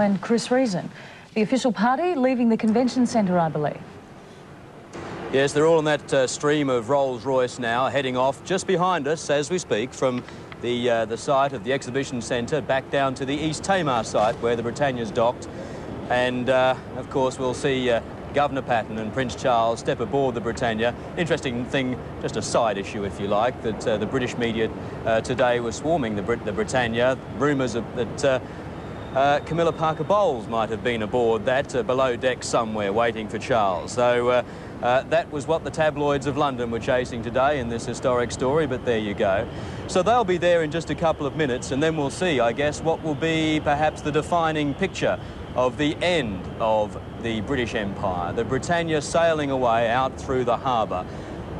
And Chris Reason, the official party leaving the convention centre, I believe. Yes, they're all in that stream of Rolls-Royce now, heading off just behind us as we speak from the site of the exhibition centre back down to the East Tamar site where the Britannia's docked. And, of course, we'll see Governor Patten and Prince Charles step aboard the Britannia. Interesting thing, just a side issue, if you like, that the British media today were swarming the Britannia. Rumours that Camilla Parker Bowles might have been aboard that below deck somewhere waiting for Charles. So that was what the tabloids of London were chasing today in this historic story, but there you go. So they'll be there in just a couple of minutes, and then we'll see, I guess, what will be perhaps the defining picture of the end of the British Empire. The Britannia sailing away out through the harbour.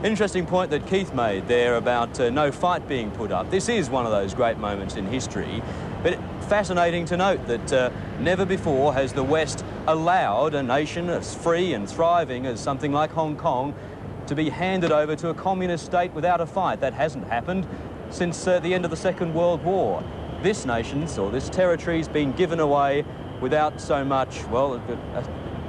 Interesting point that Keith made there about no fight being put up. This is one of those great moments in history, but fascinating to note that never before has the West allowed a nation as free and thriving as something like Hong Kong to be handed over to a communist state without a fight. That hasn't happened since the end of the Second World War. This nation's, or this territory's been given away without so much, well,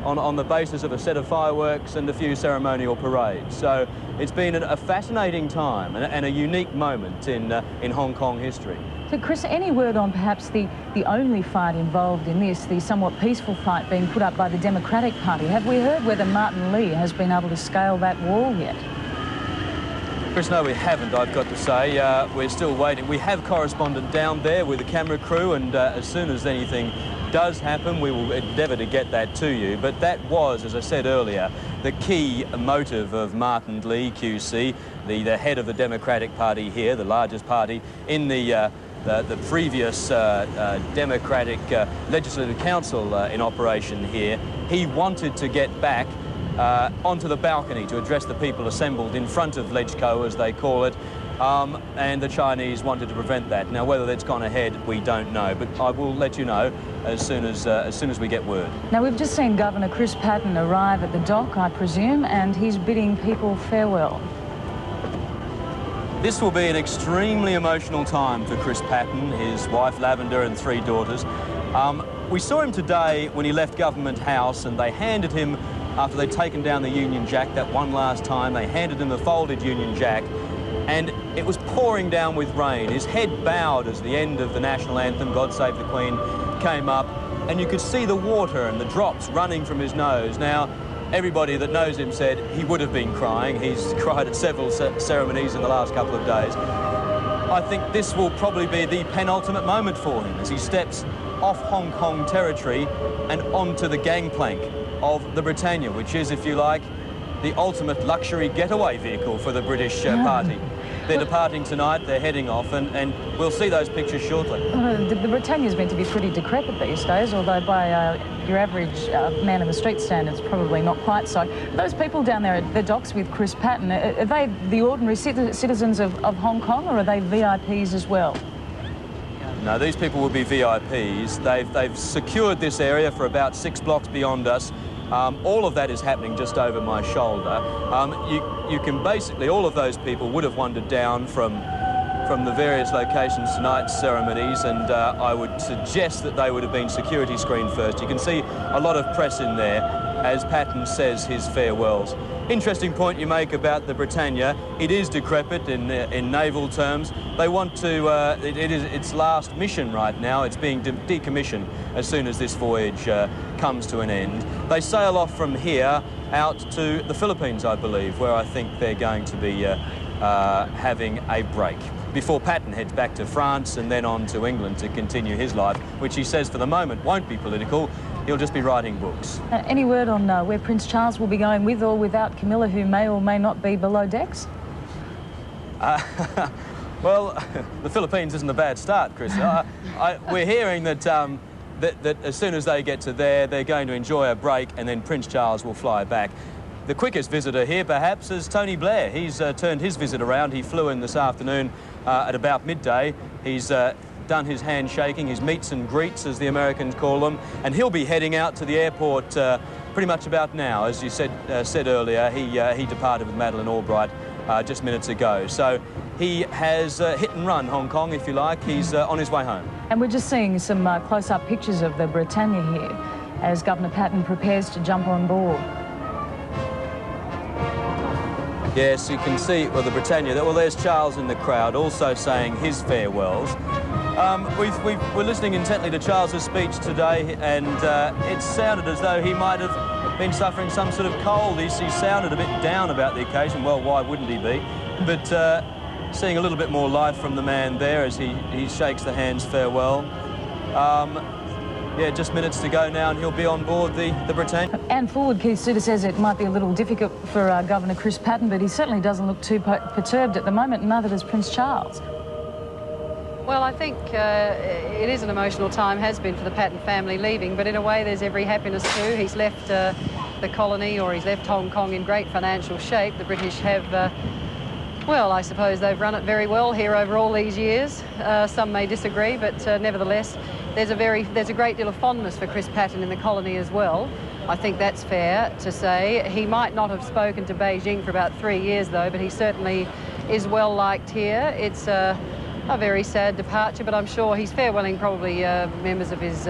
on the basis of a set of fireworks and a few ceremonial parades. So it's been a fascinating time and a unique moment in Hong Kong history. So, Chris, any word on perhaps the only fight involved in this, the somewhat peaceful fight being put up by the Democratic Party? Have we heard whether Martin Lee has been able to scale that wall yet? Chris, no, we haven't, I've got to say. We're still waiting. We have correspondent down there with the camera crew, and as soon as anything does happen, we will endeavour to get that to you. But that was, as I said earlier, the key motive of Martin Lee, QC, the head of the Democratic Party here, the largest party in the previous Democratic Legislative Council in operation here. He wanted to get back onto the balcony to address the people assembled in front of LegCo, as they call it, and the Chinese wanted to prevent that. Now, whether that's gone ahead, we don't know, but I will let you know as soon as we get word. Now, we've just seen Governor Chris Patten arrive at the dock, I presume, and he's bidding people farewell. This will be an extremely emotional time for Chris Patten, his wife Lavender and 3 daughters. We saw him today when he left Government House, and they handed him, after they'd taken down the Union Jack that one last time, they handed him the folded Union Jack, and it was pouring down with rain. His head bowed as the end of the national anthem, God Save the Queen, came up, and you could see the water and the drops running from his nose. Now, everybody that knows him said he would have been crying. He's cried at several ceremonies in the last couple of days. I think this will probably be the penultimate moment for him as he steps off Hong Kong territory and onto the gangplank of the Britannia, which is, if you like, the ultimate luxury getaway vehicle for the British party. They're departing tonight, they're heading off, and we'll see those pictures shortly. The Britannia's meant to be pretty decrepit these days, although by your average man in the street standards, probably not quite so. Those people down there at the docks with Chris Patten, are they the ordinary citizens of Hong Kong, or are they VIPs as well? No, these people will be VIPs. They've secured this area for about 6 blocks beyond us. All of that is happening just over my shoulder. You can basically, all of those people would have wandered down from the various locations tonight's ceremonies, and I would suggest that they would have been security screened first. You can see a lot of press in there as Patten says his farewells. Interesting point you make about the Britannia. It is decrepit in naval terms. They want to, it is its last mission right now. It's being decommissioned as soon as this voyage comes to an end. They sail off from here out to the Philippines, I believe, where I think they're going to be having a break before Patten heads back to France and then on to England to continue his life, which he says for the moment won't be political. He'll just be writing books. Any word on where Prince Charles will be going with or without Camilla, who may or may not be below decks? Well, the Philippines isn't a bad start, Chris. We're hearing that, that as soon as they get to there, they're going to enjoy a break, and then Prince Charles will fly back. The quickest visitor here, perhaps, is Tony Blair. He's turned his visit around. He flew in this afternoon at about midday. He's done his handshaking, his meets and greets, as the Americans call them, and he'll be heading out to the airport pretty much about now. As you said earlier, he departed with Madeleine Albright just minutes ago. So he has hit and run Hong Kong, if you like. He's on his way home. And we're just seeing some close-up pictures of the Britannia here as Governor Patten prepares to jump on board. Yes, you can see, well, the Britannia, well, there's Charles in the crowd also saying his farewells. We're listening intently to Charles's speech today, and it sounded as though he might have been suffering some sort of cold. He sounded a bit down about the occasion. Well, why wouldn't he be? But seeing a little bit more life from the man there as he shakes the hands farewell. Yeah, just minutes to go now and he'll be on board the Britannia. And forward, Keith Suter says it might be a little difficult for Governor Chris Patten, but he certainly doesn't look too perturbed at the moment, and neither does Prince Charles. Well, I think it is an emotional time, has been for the Patten family leaving, but in a way there's every happiness too. He's left the colony, or he's left Hong Kong in great financial shape. The British have, well, I suppose they've run it very well here over all these years. Some may disagree, but nevertheless, there's a great deal of fondness for Chris Patten in the colony as well. I think that's fair to say. He might not have spoken to Beijing for about 3 years, though, but he certainly is well liked here. It's a very sad departure, but I'm sure he's farewelling probably members of his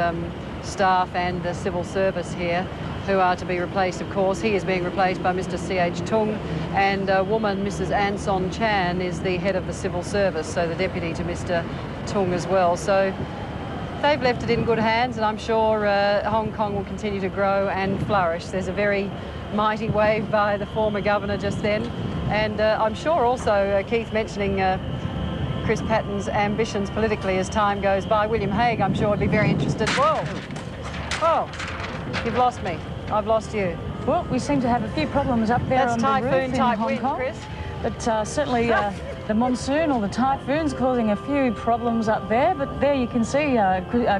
staff and the civil service here, who are to be replaced, of course. He is being replaced by Mr. C.H. Tung, and a woman, Mrs. An Son Chan, is the head of the civil service, so the deputy to Mr. Tung as well. So they've left it in good hands, and I'm sure Hong Kong will continue to grow and flourish. There's a very mighty wave by the former governor just then, and I'm sure also, Keith mentioning Chris Patten's ambitions politically as time goes by. William Hague, I'm sure, would be very interested. Whoa! Oh, you've lost me. I've lost you. Well, we seem to have a few problems up there on the roof in Hong Kong. Chris. But certainly the monsoon or the typhoon's causing a few problems up there. But there you can see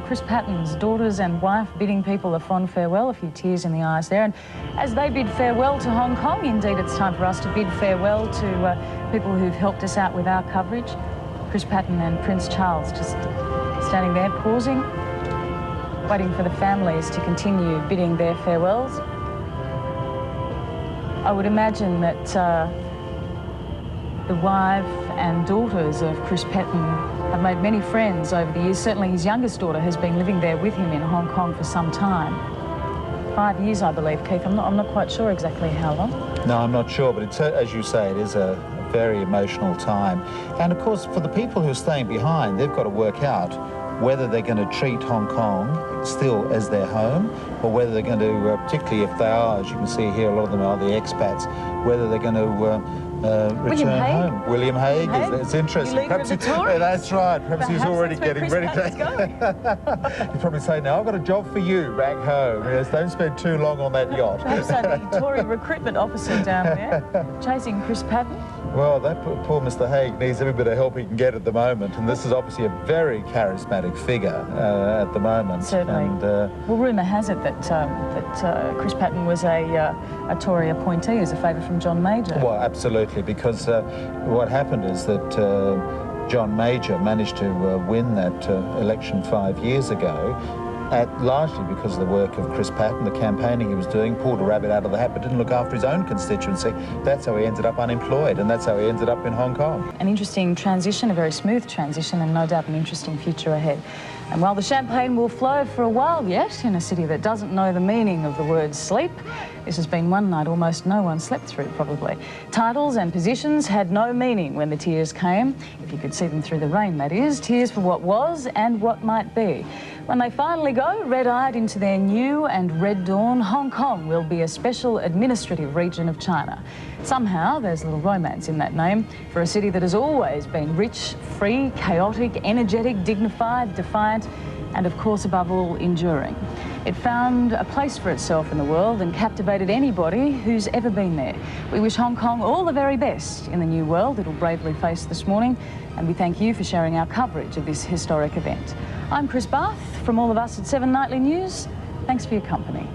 Chris Patten's daughters and wife bidding people a fond farewell, a few tears in the eyes there. And as they bid farewell to Hong Kong, indeed it's time for us to bid farewell to people who've helped us out with our coverage. Chris Patten and Prince Charles just standing there, pausing, waiting for the families to continue bidding their farewells. I would imagine that the wife and daughters of Chris Patten have made many friends over the years. Certainly his youngest daughter has been living there with him in Hong Kong for some time. 5 years, I believe, Keith. I'm not quite sure exactly how long. No, I'm not sure, but it's, as you say, it is a very emotional time. And of course, for the people who are staying behind, they've got to work out whether they're going to treat Hong Kong still as their home, or whether they're going to, particularly if they are, as you can see here, a lot of them are the expats, whether they're going to return home. William Hague. It's interesting. Perhaps that's right. Perhaps he's already getting ready to. He's probably saying, "Now I've got a job for you back home. Yes, don't spend too long on that yacht." Perhaps the Tory recruitment officer down there chasing Chris Patten. Well, that poor Mr. Hague needs every bit of help he can get at the moment, and this is obviously a very charismatic figure at the moment. Certainly. And, well, rumour has it that Chris Patten was a Tory appointee as a favour from John Major. Well, absolutely, because what happened is that John Major managed to win that election 5 years ago, largely because of the work of Chris Patten, the campaigning he was doing, pulled a rabbit out of the hat, but didn't look after his own constituency. That's how he ended up unemployed, and that's how he ended up in Hong Kong. An interesting transition, a very smooth transition, and no doubt an interesting future ahead. And while the champagne will flow for a while yet in a city that doesn't know the meaning of the word sleep, this has been one night almost no one slept through, probably. Titles and positions had no meaning when the tears came, if you could see them through the rain, that is. Tears for what was and what might be. When they finally go red-eyed into their new and red dawn, Hong Kong will be a special administrative region of China. Somehow there's little romance in that name for a city that has always been rich, free, chaotic, energetic, dignified, defiant, and of course, above all, enduring. It found a place for itself in the world and captivated anybody who's ever been there. We wish Hong Kong all the very best in the new world it'll bravely face this morning, and we thank you for sharing our coverage of this historic event. I'm Chris Barth. From all of us at 7 Nightly News, thanks for your company.